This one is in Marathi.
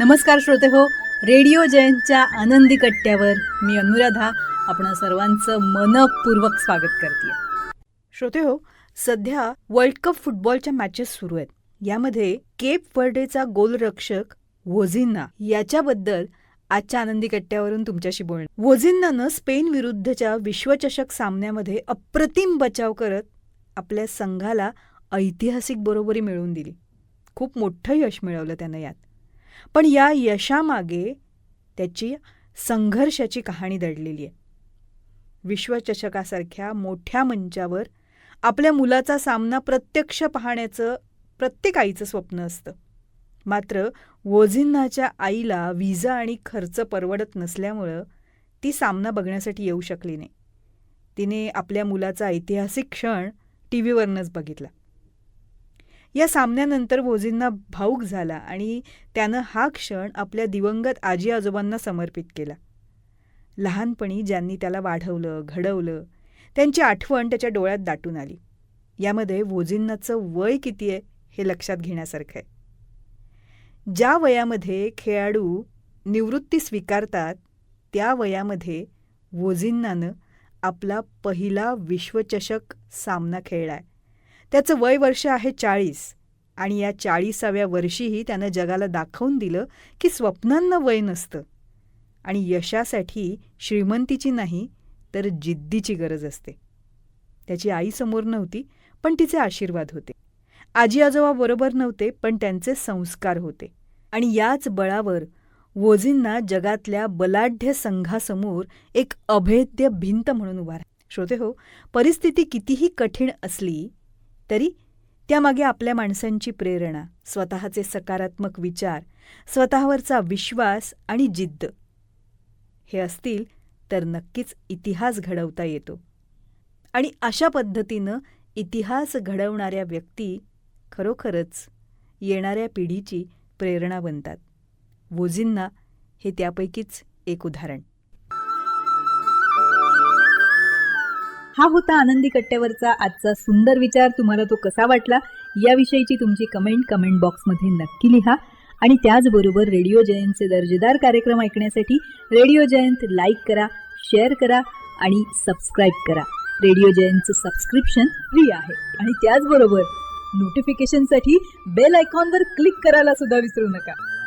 नमस्कार श्रोते हो, रेडिओ जयंतच्या आनंदी कट्ट्यावर मी अनुराधा आपण सर्वांचं मनपूर्वक स्वागत करते. श्रोते हो, सध्या वर्ल्ड कप फुटबॉलच्या मॅचेस सुरू आहेत. यामध्ये केप वर्डेचा गोलरक्षक वोझिन्हा याच्याबद्दल आजच्या आनंदी कट्ट्यावरून तुमच्याशी बोलणं. वोझिन्हानं स्पेन विरुद्धच्या विश्वचषक सामन्यामध्ये अप्रतिम बचाव करत आपल्या संघाला ऐतिहासिक बरोबरी मिळवून दिली. खूप मोठं यश मिळवलं त्यानं यात. पण या यशामागे त्याची संघर्षाची कहाणी दडलेली आहे. विश्वचषकासारख्या मोठ्या मंचावर आपल्या मुलाचा सामना प्रत्यक्ष पाहण्याचं प्रत्येक आईचं स्वप्न असतं. मात्र वोझिन्हाच्या आईला विजा आणि खर्च परवडत नसल्यामुळं ती सामना बघण्यासाठी येऊ शकली नाही. तिने आपल्या मुलाचा ऐतिहासिक क्षण टीव्हीवरनंच बघितला. या सामन्यानंतर वोझिन्हा भावूक झाला आणि त्यानं हा क्षण आपल्या दिवंगत आजी आजोबांना समर्पित केला. लहानपणी ज्यांनी त्याला वाढवलं, घडवलं, त्यांची आठवण त्याच्या डोळ्यात दाटून आली. यामध्ये वोझिन्हाचं वय किती आहे हे लक्षात घेण्यासारखं आहे. ज्या वयामध्ये खेळाडू निवृत्ती स्वीकारतात त्या वयामध्ये वोझिन्हानं आपला पहिला विश्वचषक सामना खेळलाय. त्याचं वय वर्ष आहे 40 आणि या 40व्या वर्षीही त्यानं जगाला दाखवून दिलं की स्वप्नांना वय नसतं आणि यशासाठी श्रीमंतीची नाही तर जिद्दीची गरज असते. त्याची आई समोर नव्हती पण तिचे आशीर्वाद होते. आजी आजोबा बरोबर नव्हते पण त्यांचे संस्कार होते. आणि याच बळावर वोझिन्हा जगातल्या बलाढ्य संघासमोर एक अभेद्य भिंत म्हणून उभा राहिला. श्रोते हो, परिस्थिती कितीही कठीण असली तरी त्यामागे आपल्या माणसांची प्रेरणा, स्वतःचे सकारात्मक विचार, स्वतःवरचा विश्वास आणि जिद्द हे असतील तर नक्कीच इतिहास घडवता येतो. आणि अशा पद्धतीनं इतिहास घडवणाऱ्या व्यक्ती खरोखरच येणाऱ्या पिढीची प्रेरणा बनतात. वोझिन्हा हे त्यापैकीच एक उदाहरण. हा होता आनंदी कट्ट्यावरचा आजचा सुंदर विचार. तुम्हाला तो कसा वाटला याविषयीची तुमची कमेंट बॉक्समध्ये नक्की लिहा. आणि त्याचबरोबर रेडिओ जयंतचे दर्जेदार कार्यक्रम ऐकण्यासाठी रेडिओ जयंत लाईक करा, शेअर करा आणि सबस्क्राईब करा. रेडिओ जयंतचं सबस्क्रिप्शन फ्री आहे. आणि त्याचबरोबर नोटिफिकेशनसाठी बेल आयकॉनवर क्लिक करायला सुद्धा विसरू नका.